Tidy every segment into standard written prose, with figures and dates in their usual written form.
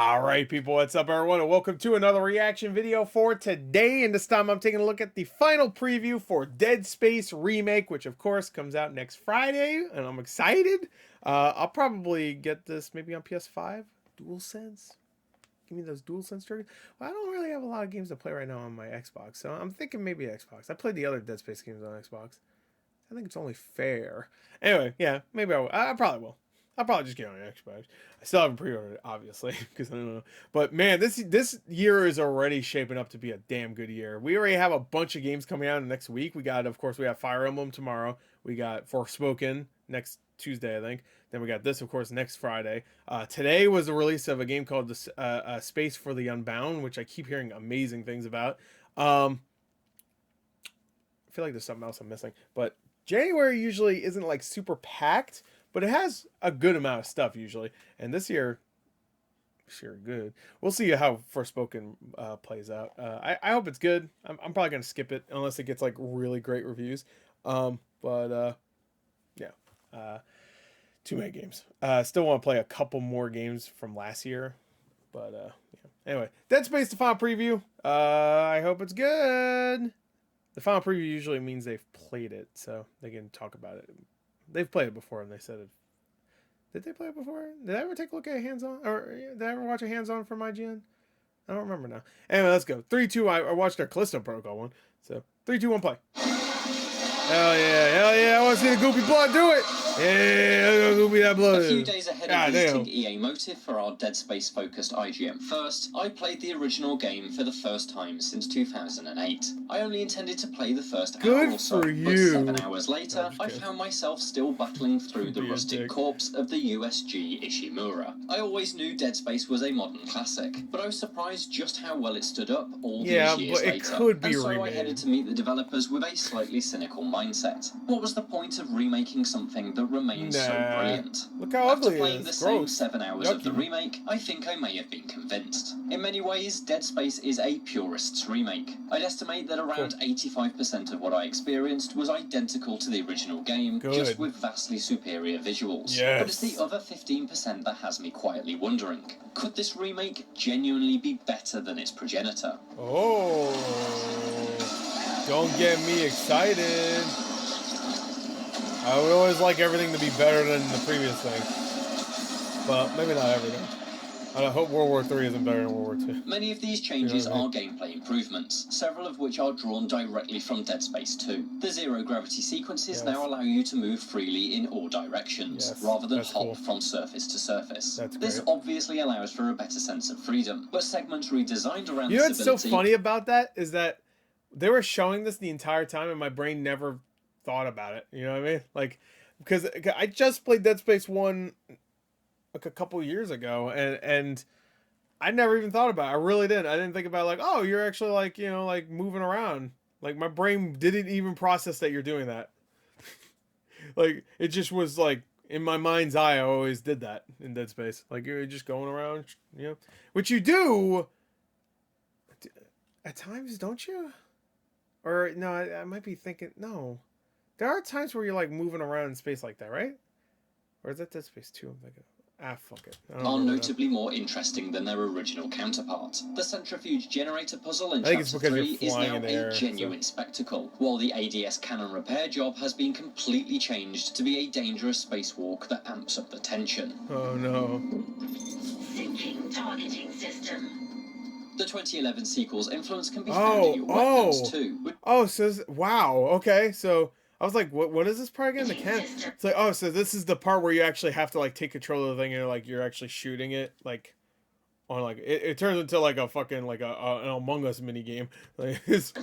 All right, people, what's up, everyone, and welcome to another reaction video for today. And this time I'm taking a look at the final preview for Dead Space Remake, which of course comes out next Friday, and I'm excited. I'll probably get this maybe on PS5, DualSense. Give me those DualSense triggers. Well, I don't really have a lot of games to play right now on my Xbox, so I'm thinking maybe Xbox. I played the other Dead Space games on Xbox. I think it's only fair. Anyway, yeah, maybe I will. I probably will. I'll probably just get on Xbox. I still haven't pre-ordered it, obviously, because I don't know. But man, this year is already shaping up to be a damn good year. We already have a bunch of games coming out next week. We got, of course, we have Fire Emblem tomorrow. We got Forspoken next Tuesday, I think. Then we got this, of course, next Friday. Today was the release of a game called Space for the Unbound, which I keep hearing amazing things about. I feel like there's something else I'm missing, but January usually isn't like super packed, but it has a good amount of stuff usually. And this year, sure, good. We'll see how Forspoken plays out. I hope it's good. I'm probably gonna skip it unless it gets like really great reviews. Yeah, too many games. Still want to play a couple more games from last year, but yeah. Anyway, Dead Space, the final preview. I hope it's good. The final preview usually means they've played it, so they can talk about it. They've played it before, and they said it. Did they play it before? Did I ever take a look at hands-on? Or did I ever watch a hands-on from IGN? I don't remember now. Anyway, let's go. 3, 2, I watched their Callisto Protocol one. So, 3, 2, 1, play. Hell yeah, hell yeah, I want to see the goopy blood, do it! Yeah, goopy that blood. A few days ahead of visiting EA Motive for our Dead Space focused IGN first, I played the original game for the first time since 2008. I only intended to play the first hour or so, but 7 hours later, I found myself still battling through the rusted corpse of the USG Ishimura. I always knew Dead Space was a modern classic, but I was surprised just how well it stood up all these years later. And so I headed to meet the developers with a slightly cynical mindset. What was the point of remaking something that remains so brilliant? Look how After ugly playing it is. the same 7 hours of the remake, I think I may have been convinced. In many ways, Dead Space is a purist's remake. I'd estimate that around 85% of what I experienced was identical to the original game, just with vastly superior visuals. But it's the other 15% that has me quietly wondering, could this remake genuinely be better than its progenitor? Oh, don't get me excited. I would always like everything to be better than the previous thing, but maybe not everything. I hope World War III isn't better than World War II. Many of these changes are gameplay improvements, several of which are drawn directly from Dead Space 2. The zero-gravity sequences now allow you to move freely in all directions, rather than hop from surface to surface. This obviously allows for a better sense of freedom, but segments redesigned around You know what's so funny about that is that they were showing this the entire time and my brain never thought about it. You know what I mean? Like, because I just played Dead Space 1 like a couple years ago, and I never even thought about it. I really didn't. I didn't think about like, oh, you're actually like, you know, like moving around. Like my brain didn't even process that you're doing that. Like it just was like in my mind's eye, I always did that in Dead Space. Like you're just going around, you know, which you do at times, don't you? Or no, I might be thinking no. There are times where you're like moving around in space like that, right? Or is that Dead Space 2 I'm thinking? Ah, fuck it. Are notably more interesting than their original counterpart. The centrifuge generator puzzle in Chapter 3 is now a genuine spectacle, while the ADS cannon repair job has been completely changed to be a dangerous spacewalk that amps up the tension. Oh no. Syncing targeting system. The 2011 sequel's influence can be found in your weapons too. Oh, so wow, okay, so I was like, what is this part again? The cannon. It's like, oh, so this is the part where you actually have to like take control of the thing and like you're actually shooting it like on like it turns into like a fucking like an Among Us mini game. Like it's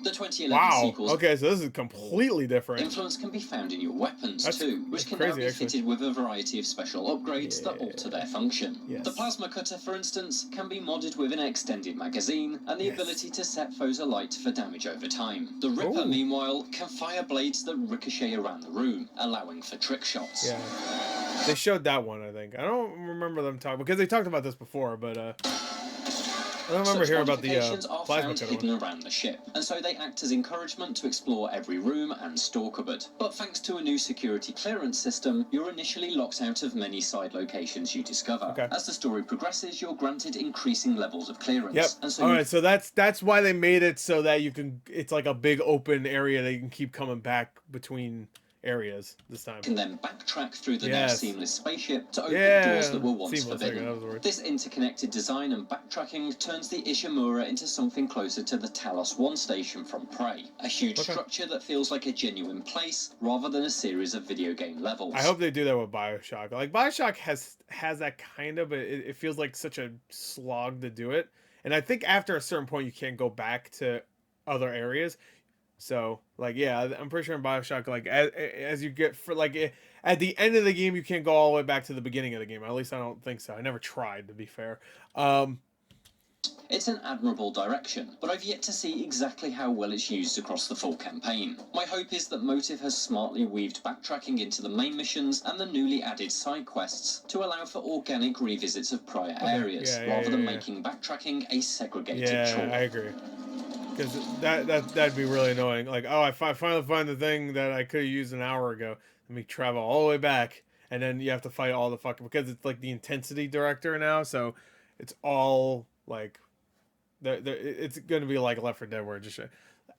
the 2011 sequels. Okay, so this is completely different. Influence can be found in your weapons too, which can now be fitted with a variety of special upgrades that alter their function. The plasma cutter, for instance, can be modded with an extended magazine and the ability to set foes alight for damage over time. The Ripper, meanwhile, can fire blades that ricochet around the room, allowing for trick shots. They showed that one, I think. I don't remember them talking because they talked about this before, but I don't remember Such hearing about the modifications are plasma found cutter hidden one. around the ship, and so they act as encouragement to explore every room and store cupboard. But thanks to a new security clearance system, you're initially locked out of many side locations you discover. Okay. As the story progresses, you're granted increasing levels of clearance. Yep. And so Alright, so that's why they made it so that you can, it's like a big open area that you can keep coming back between areas this time. Can then backtrack through the now seamless spaceship to open doors that were once forbidden. This interconnected design and backtracking turns the Ishimura into something closer to the Talos 1 station from Prey, a huge structure that feels like a genuine place rather than a series of video game levels. I hope they do that with Bioshock. Like Bioshock has that kind of, but it feels like such a slog to do it, and I think after a certain point you can't go back to other areas. So, like, yeah, I'm pretty sure in Bioshock, like, as you get, for like, at the end of the game, you can't go all the way back to the beginning of the game. At least I don't think so. I never tried, to be fair. It's an admirable direction, but I've yet to see exactly how well it's used across the full campaign. My hope is that Motive has smartly weaved backtracking into the main missions and the newly added side quests to allow for organic revisits of prior areas, rather than making backtracking a segregated chore. I agree. Because that'd be really annoying. Like, oh, I finally find the thing that I could have used an hour ago. Let me travel all the way back, and then you have to fight all the fucking, because it's like the intensity director now, so it's all like, it's gonna be like Left 4 Dead, where it just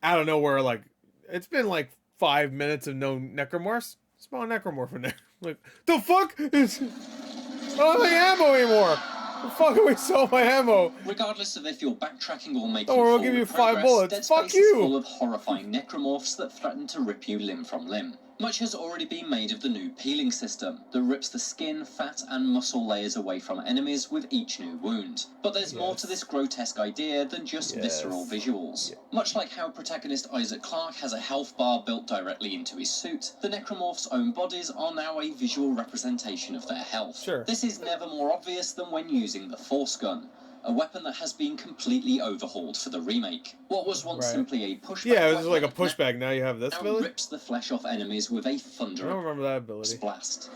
out of nowhere, like, it's been like 5 minutes of no necromorphs. Spawn necromorph in there. Like, the fuck is? I don't have any ammo anymore. The fuck are we sell my ammo? Regardless of if you're backtracking or making we'll give you 5 bullets. Dead Fuck Space you! is full of horrifying necromorphs that threaten to rip you limb from limb. Much has already been made of the new peeling system that rips the skin, fat and muscle layers away from enemies with each new wound. But there's more to this grotesque idea than just visceral visuals. Much like how protagonist Isaac Clarke has a health bar built directly into his suit, the necromorphs' own bodies are now a visual representation of their health. This is never more obvious than when using the Force Gun, a weapon that has been completely overhauled for the remake. What was once simply a pushback it was like a pushback. Now you have this ability? Rips the flesh off enemies with a thunderous I don't remember that ability. blast.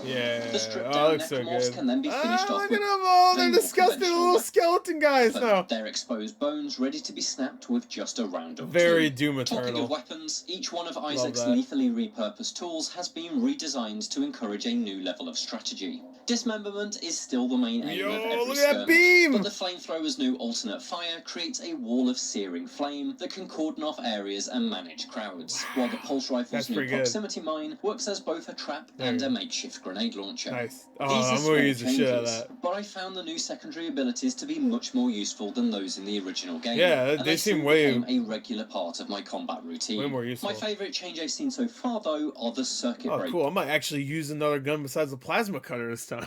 Yeah, The stripped down necromorphs can then be finished off with they're disgusting little skeleton guys now. Their exposed bones ready to be snapped with just a round of Very Doom Eternal. Talking of weapons, each one of Isaac's lethally repurposed tools has been redesigned to encourage a new level of strategy. Dismemberment is still the main aim of every skirmish, but the flamethrower's new alternate fire creates a wall of searing flame that can cordon off areas and manage crowds, while the pulse rifle's new proximity mine works as both a trap and a makeshift grenade launcher. Nice. Oh, I'm gonna use the shit out of that. But I found the new secondary abilities to be much more useful than those in the original game. Yeah, and they seem way a regular part of my combat routine. Way more useful. My favourite change I've seen so far, though, are the circuit breakers. Cool. I might actually use another gun besides the plasma cutter this time.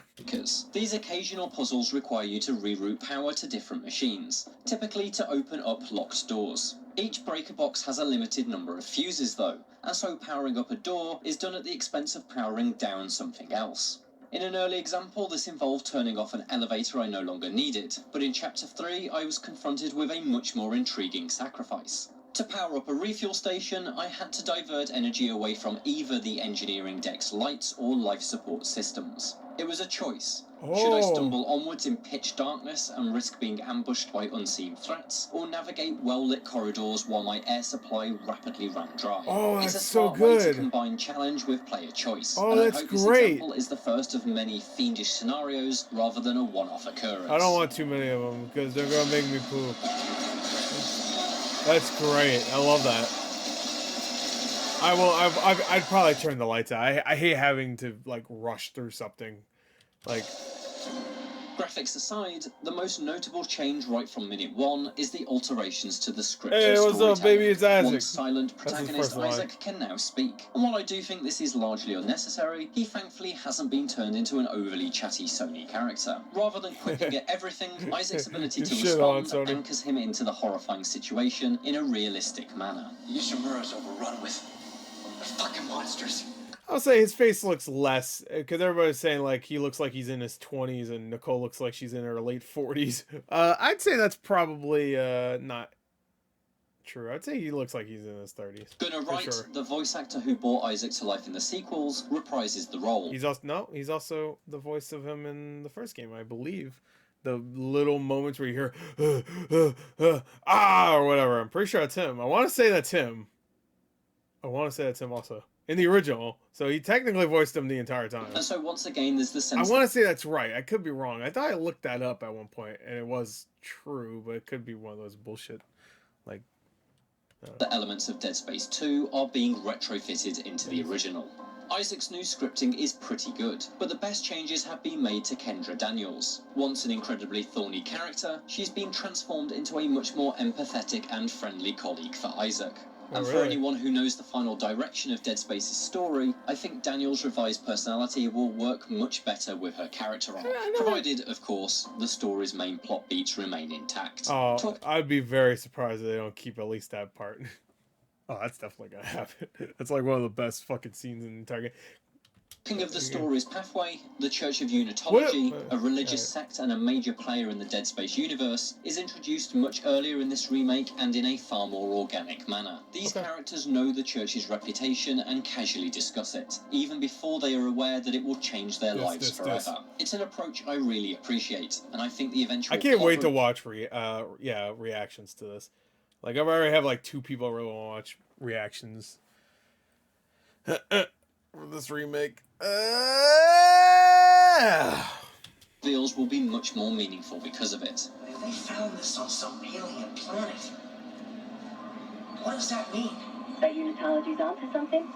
These occasional puzzles require you to reroute power to different machines, typically to open up locked doors. Each breaker box has a limited number of fuses, though, and so powering up a door is done at the expense of powering down something else. In an early example, this involved turning off an elevator I no longer needed, but in Chapter 3, I was confronted with a much more intriguing sacrifice. To power up a refuel station, I had to divert energy away from either the engineering deck's lights or life support systems. It was a choice. Should I stumble onwards in pitch darkness and risk being ambushed by unseen threats, or navigate well-lit corridors while my air supply rapidly ran dry? That's it's a so smart good. way to combine challenge with player choice. That's I hope great. This example is the first of many fiendish scenarios rather than a one-off occurrence. I don't want too many of them because they're gonna make me poop. That's great. I love that. I'd probably turn the lights out. I hate having to like rush through something. Like, graphics aside, the most notable change right from minute one is the alterations to the script. Hey, what's up, baby? It's Isaac. Once silent protagonist Isaac can now speak. And while I do think this is largely unnecessary, he thankfully hasn't been turned into an overly chatty Sony character. Rather than quipping at everything, Isaac's ability to respond anchors him into the horrifying situation in a realistic manner. Ishimura's overrun with fucking monsters. I'll say his face looks less, because everybody's saying like he looks like he's in his 20s and Nicole looks like she's in her late 40s. I'd say that's probably not true. I'd say he looks like he's in his 30s. Gunnar Wright, the voice actor who brought Isaac to life in the sequels, reprises the role. He's also the voice of him in the first game, I believe. the little moments where you hear or whatever. I'm pretty sure that's him. I want to say that's him. Also in the original. So he technically voiced him the entire time. And so once again, there's the sense. I want to say that's right. I could be wrong. I thought I looked that up at one point and it was true, but it could be one of those bullshit like. The elements of Dead Space 2 are being retrofitted into the original. Isaac's new scripting is pretty good, but the best changes have been made to Kendra Daniels. Once an incredibly thorny character, she's been transformed into a much more empathetic and friendly colleague for Isaac. And for anyone who knows the final direction of Dead Space's story, I think Daniel's revised personality will work much better with her character arc, provided, of course, the story's main plot beats remain intact. Oh, I'd be very surprised if they don't keep at least that part. Oh, that's definitely gonna happen. That's like one of the best fucking scenes in the entire game. King of the story's pathway, the Church of Unitology, a religious sect and a major player in the Dead Space universe, is introduced much earlier in this remake and in a far more organic manner. These characters know the Church's reputation and casually discuss it, even before they are aware that it will change their lives forever. It's an approach I really appreciate, and I think the eventual... I can't wait to watch reactions to this. Like, I've already have like 2 people really want to watch reactions for this remake. Reveals will be much more meaningful because of it. They found this on some alien planet. What does that mean? That Unitology's onto something?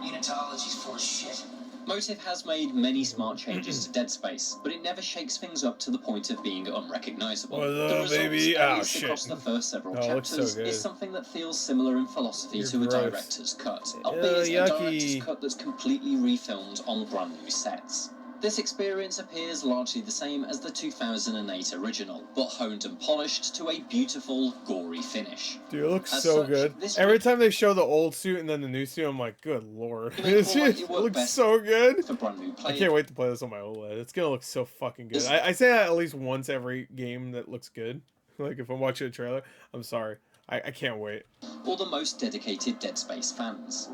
Unitology's full of shit. Motive has made many smart changes to Dead Space, but it never shakes things up to the point of being unrecognizable. The results, across the first several chapters, is something that feels similar in philosophy to a director's cut, albeit a director's cut that's completely refilmed on brand new sets. This experience appears largely the same as the 2008 original, but honed and polished to a beautiful, gory finish. Dude, it looks so good. Every time they show the old suit and then the new suit, I'm like, good lord. It looks so good. I can't wait to play this on my OLED. It's gonna look so fucking good. I say that at least once every game that looks good. Like, if I'm watching a trailer, I'm sorry. I can't wait. Or the most dedicated Dead Space fans.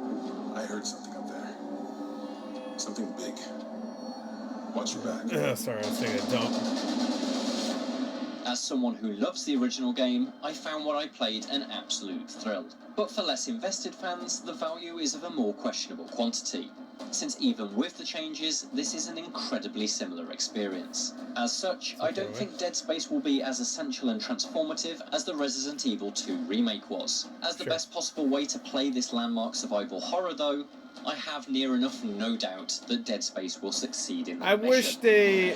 I heard something up there. Something big. Watch your back. Sorry, I was taking a dump. As someone who loves the original game, I found what I played an absolute thrill. But for less invested fans, the value is of a more questionable quantity, since even with the changes, this is an incredibly similar experience. As such, I don't think Dead Space will be as essential and transformative as the Resident Evil 2 remake was. As the best possible way to play this landmark survival horror, though, I have near enough no doubt that Dead Space will succeed in that mission. I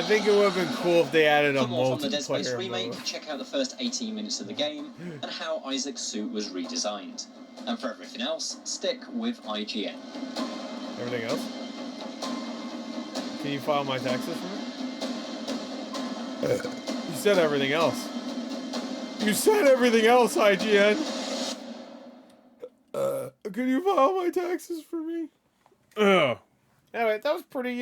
think it would have been cool if they added a multiplayer mode. For more from the Dead Space remake, check out the first 18 minutes of the game and how Isaac's suit was redesigned. And for everything else, stick with IGN. Everything else? Can you file my taxes for me? You said everything else. You said everything else, IGN! Can you file my taxes for me? Anyway, that was a pretty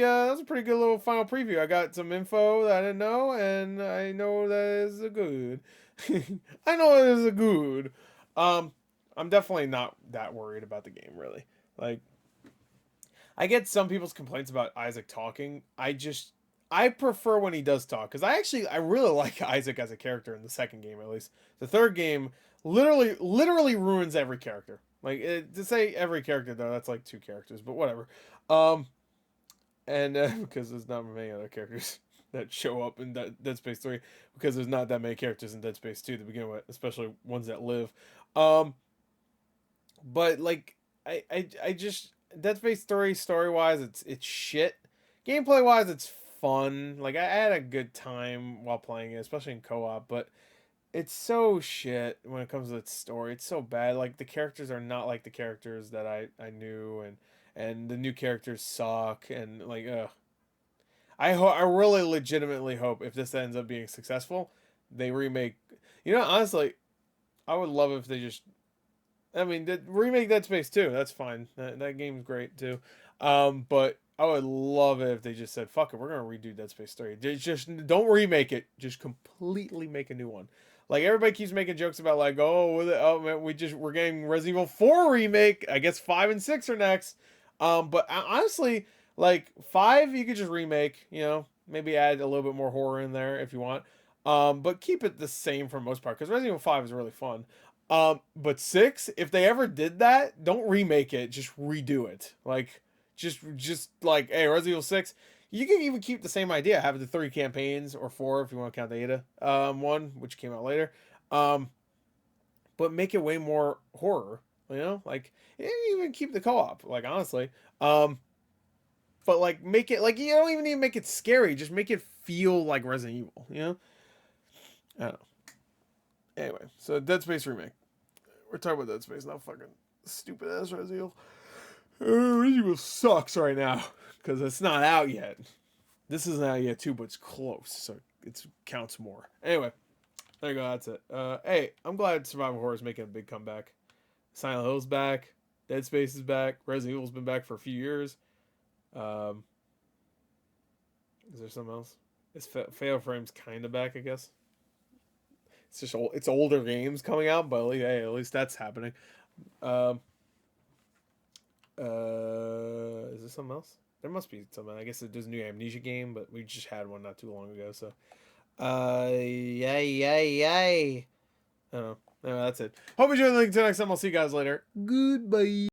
good little final preview. I got some info that I didn't know, and I know that is a good. I know it is a good. I'm definitely not that worried about the game, really. Like, I get some people's complaints about Isaac talking. I prefer when he does talk, because I really like Isaac as a character in the second game, at least. The third game literally ruins every character. Like, to say every character, though, that's like 2 characters, but whatever. And because there's not many other characters that show up in Dead Space 3, because there's not that many characters in Dead Space 2 to begin with, especially ones that live. But like, I just, Dead Space 3 story-wise, it's shit. Gameplay-wise, it's fun. Like, I had a good time while playing it, especially in co-op, but it's so shit when it comes to its story. It's so bad. Like, the characters are not like the characters that I knew, and the new characters suck, and like, I really legitimately hope if this ends up being successful, they remake. You know, honestly, I would love if they just. I mean, remake Dead Space 2. That's fine. That game's great too. But I would love it if they just said, "Fuck it, we're gonna redo Dead Space 3. Just don't remake it. Just completely make a new one." Like, everybody keeps making jokes about, like, man, we're getting Resident Evil 4 remake. I guess 5 and 6 are next. But honestly, like, 5 you could just remake, you know. Maybe add a little bit more horror in there if you want. But keep it the same for the most part, because Resident Evil 5 is really fun. But 6, if they ever did that, don't remake it, just redo it. Like, just like, hey, Resident Evil 6, you can even keep the same idea, have the 3 campaigns, or 4 if you want to count the Ada one, which came out later. But make it way more horror, you know? Like, even keep the co-op, like, honestly. But, like, make it, like, you don't even need to make it scary, just make it feel like Resident Evil, you know? I don't know. Anyway, so Dead Space Remake. We're talking about Dead Space, not fucking stupid ass Resident Evil. Resident Evil sucks right now because it's not out yet. This isn't out yet too, but it's close, so it counts more. Anyway, there you go. That's it. Hey, I'm glad survival horror is making a big comeback. Silent Hill's back. Dead Space is back. Resident Evil's been back for a few years. Is there something else? Is Fatal Frame's kind of back, I guess. It's just it's older games coming out, but at least that's happening. Is there something else? There must be something. I guess there's a new Amnesia game, but we just had one not too long ago. So, yay. I don't know. Anyway, that's it. Hope you enjoyed the link. Until next time, I'll see you guys later. Goodbye.